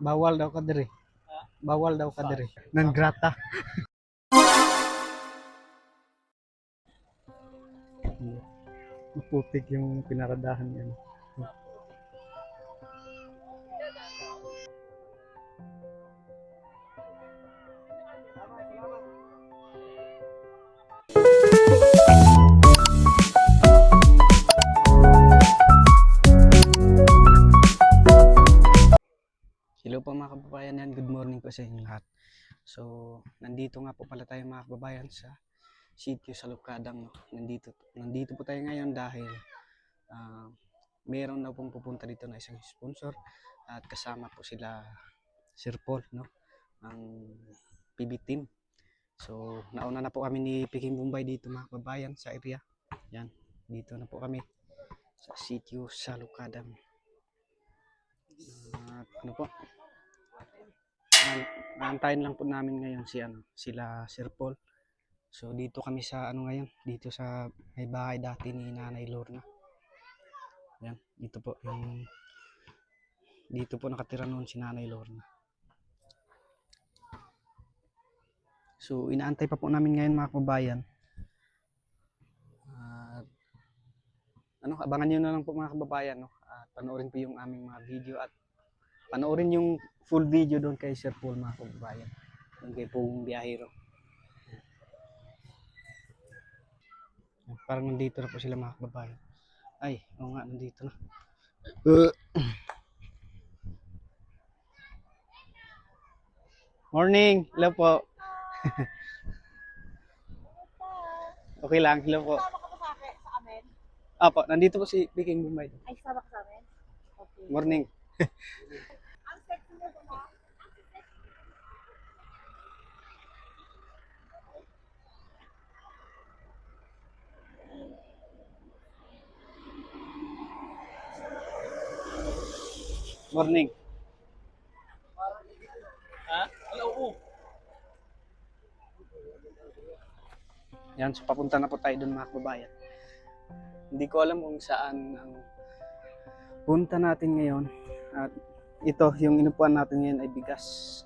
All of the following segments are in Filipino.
Bawal daw ka diri. Bawal daw ka diri. Non grata. Putik yung pinaradahan niya. Hello po mga kababayan yan. Good morning po sa inyo lahat. So, nandito nga po pala tayo mga kababayan sa sitio sa Lukadang. No? Nandito po tayo ngayon dahil meron na pong pupunta dito na isang sponsor at kasama po sila Sir Paul, no? Ang PB team. So, nauna na po kami ni Peking Bombay dito mga kababayan sa area. Yan, dito na po kami sa sitio sa Lukadang. Ano po? Naantayin lang po namin ngayon sila Sir Paul. So dito kami sa ngayon, dito sa may bahay dati ni Nanay Lorna. Yan, dito po nakatira noon si Nanay Lorna. So inaantay pa po namin ngayon mga kababayan. Abangan niyo na lang po mga kababayan, no? Panoorin po yung aming mga video at panoorin yung full video doon kay Sir Paul mga kababayan. Doon kay Pong Biyahero. Parang nandito na po sila mga kababayan. Ay, oo nga, nandito na. Morning, hello po. Okay lang, hello po. Sama ka ba sa amin? Apo, nandito po si Peking Bombay. Ay, sama ka sa amin? Okay. Morning. Ang sexy mo ba mo? Morning. Ha? Hello po. Yan, so papunta na po tayo doon mga kababayan. Hindi ko alam kung saan ang punta natin ngayon. At ito, yung inupuan natin ngayon ay bigas.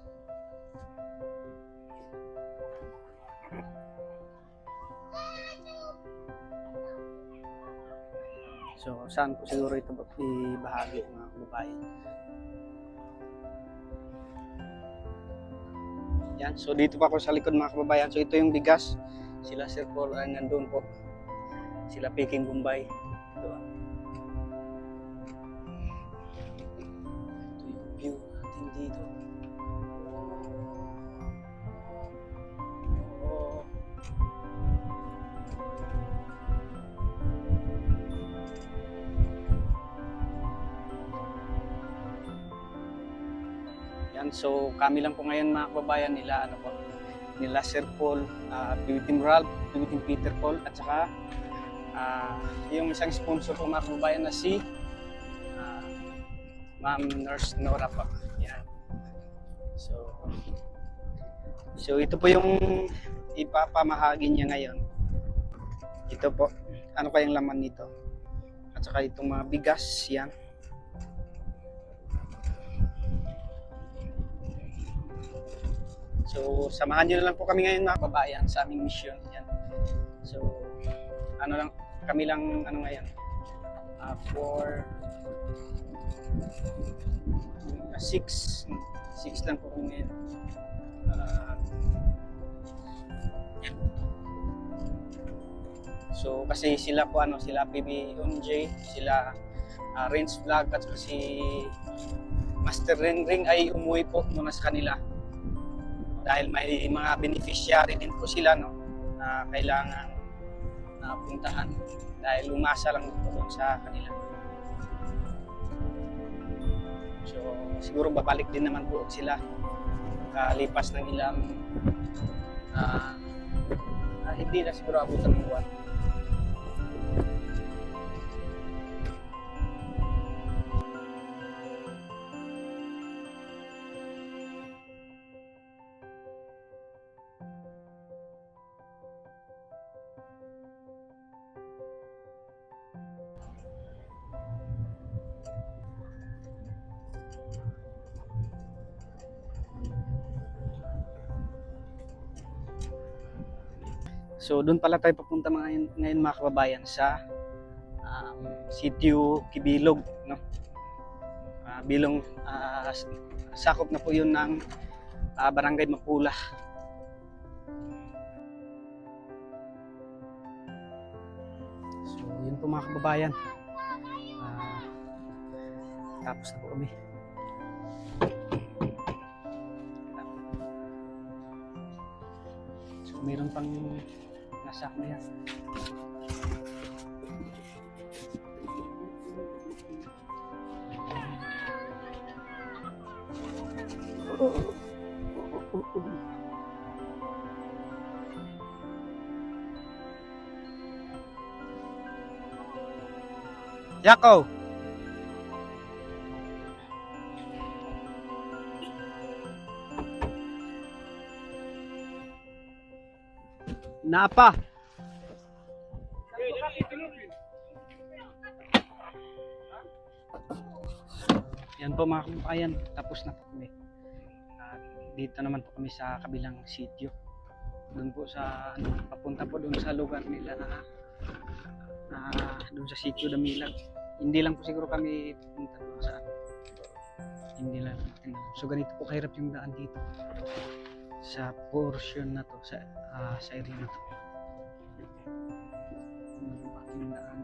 So, saan po siguro ito ibahagi mga kababayan. Yan, so dito pa ako sa likod mga kababayan. So ito yung bigas. Sila Sir Paul ay nandun po. Sila Peking Bombay. Ito. Ito yung view natin dito. Oh. Yan, so kami lang po ngayon mga kababayan nila Sir Paul, PB Team Ralph, PB Team Peter Paul, at saka yung isang sponsor po mga kababayan na si Ma'am Nurse Nora pa. Yan. So ito po yung ipapamahagi niya ngayon. Ito po, ano kayang laman nito? At saka itong mga bigas, yan. So, samahan nyo na lang po kami ngayon mga kababayan sa aming mission. Yan. So, kami lang ngayon. 6 lang po kami ngayon. So, kasi sila po sila PB Unj, sila Renz Vlog at si Master Ring ay umuwi po muna sa kanila. Dahil may mga beneficiary din po sila na kailangan puntahan dahil umasa lang po doon sa kanila. So siguro babalik din naman po sila kalipas ng ilang hindi na siguro abutan ng buwan. So doon pala tayo papunta ngayon mga kababayan sa Sitio Kibilog, no? Bilong sakop na po 'yun ng Barangay Mapula. So yun po mga kababayan. Tapos na po kami. So mayroon pang nasa na yan. Yako. Napa. Yan po mga kababayan, tapos na po kami. Dito naman po kami sa kabilang sitio. Doon po sa papunta po doon sa lugar nila na doon sa sitio Damilag. Hindi lang po siguro kami pupunta doon sa hindi lang natin. So ganito po kahirap yung daan dito sa portion na to, sa area na to. Yung daan.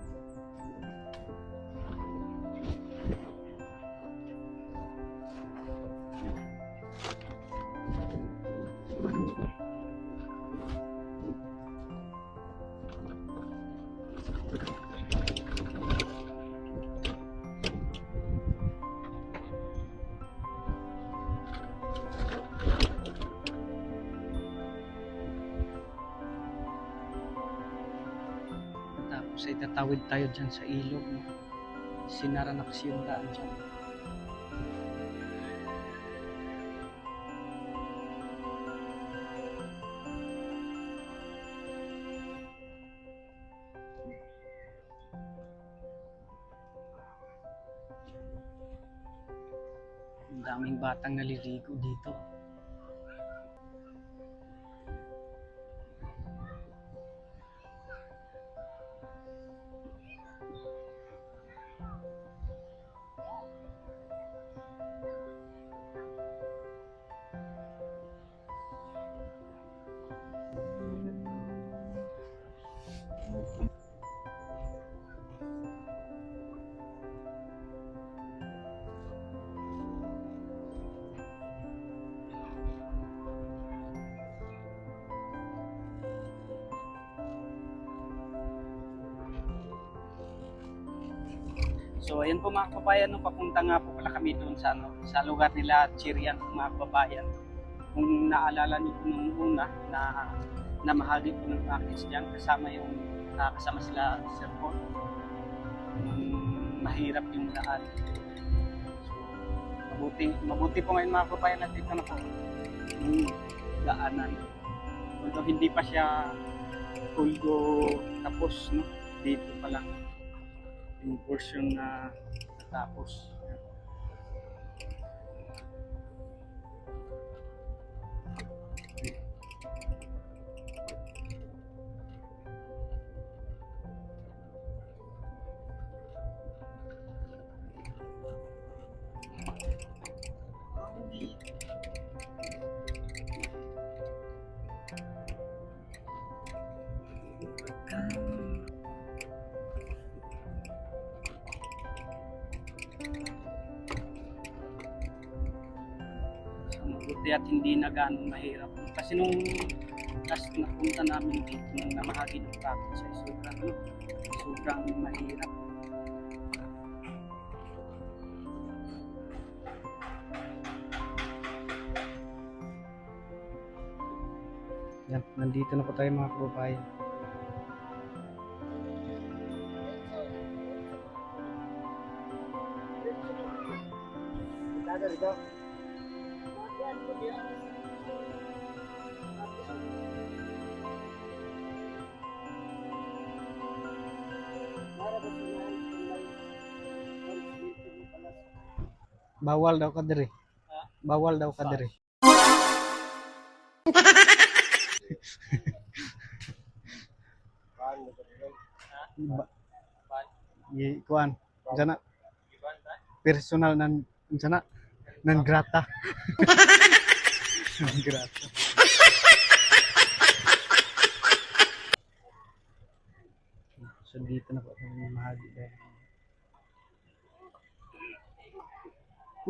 Tapos ay tatawid tayo dyan sa ilog, no? Sinara na kasi yung daan dyan. Ang daming batang naliligo dito. So ayan po mga kababayan, no, papunta nga po pala kami doon sa sa lugar nila Chirian mga kababayan. Kung naalala niyo po nung una na namahagi po ng package diyan kasama yung kasama sila Sir Paul. Mahirap yung daan. So mabuti po ngayon mga kababayan at dito na po yung daanan. Although hindi pa siya full go tapos, no, dito pa lang yung portion na natapos. Mabuti at hindi na ganong mahirap. Kasi nung last napunta namin dito, nung namahagi ng package ay sobrang mahirap. Yan, nandito na po tayo mga kababayan. Bawal daw ka dire. Bawal daw ka dire. kuan sana personal nan sana nan grata. Nan grata. So dito na po kami mahagi dahil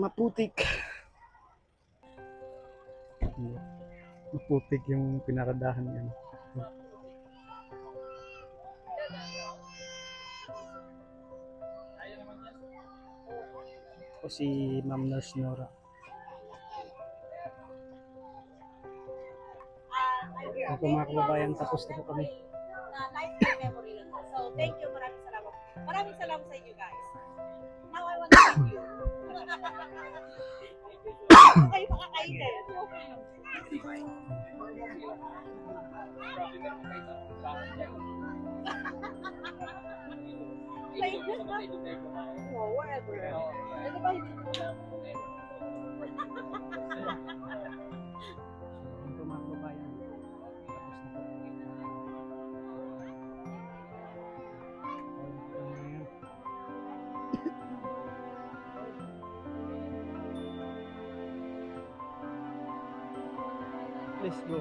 maputik. Maputik yung pinakadahan yan. O si Ma'am Nurse Nora. Ako mga kababayan, tapos na po kami. Na lifetime memory lang. So, thank you. Maraming salamat. Maraming salamat sa inyo, guys. Now, I want to thank you. Kayo makakainin. Oh, whatever. Ano ba hindi ko lang? Ito mga kababayan, tapos na po. Let's go.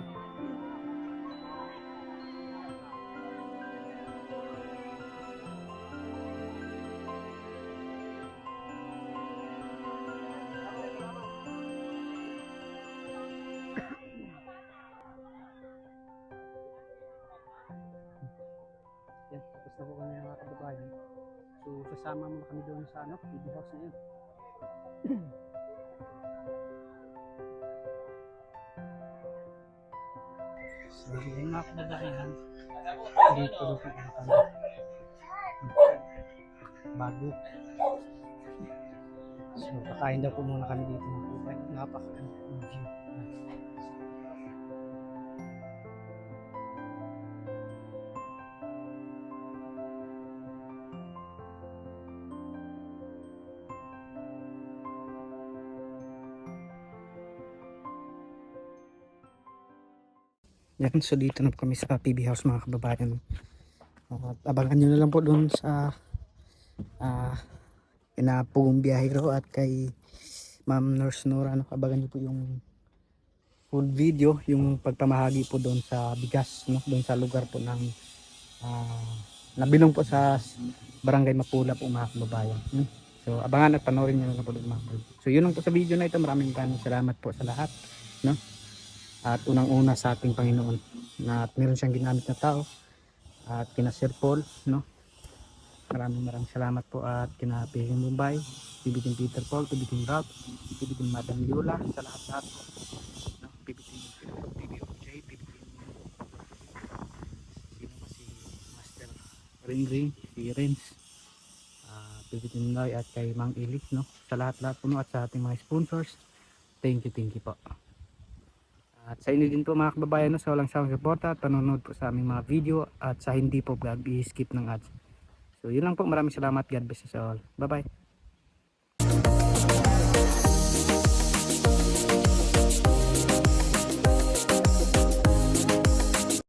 Yan, tapos na po kami mga kababayan. So, sasama mo kami doon sa PB house na yun. So, yung mga kababayan, dito doon po kami. Bago. So, kakain daw po muna kami dito mga kababayan. Napaka-ano ng view. Yan, so dito na po kami sa PB house mga kababayan. At abangan nyo na lang po doon sa pinapugong biyahe ko at kay Ma'am Nurse Nora. Abangan nyo po yung full video, yung pagpamahagi po doon sa bigas, no? Doon sa lugar po ng nabilong po sa Barangay Mapula po mga kababayan. So abangan at panoorin nyo na lang po doon mga kababayan. So yun lang po sa video na ito. Maraming salamat po sa lahat, no? At unang-una sa ating Panginoon na meron siyang ginamit na tao at kina Sir Paul, no? Maraming salamat po at kina PBTV Mumbai, PBTV Peter Paul, PBTV Rob, PBTV Madam Yola, sa lahat-lahat po, no? PBTV OJ, PBTV sino pa si Master Ring, si Renz, PBTV Noy at kay Mang Ili, no? Sa lahat-lahat po, no? At sa ating mga sponsors, thank you po. At sa inyo din po mga kababayan, no, sa walang sawang suporta at panonood po sa aming mga video at sa hindi po vlog, i-skip ng ads. So yun lang po, maraming salamat. God bless us all. Bye bye.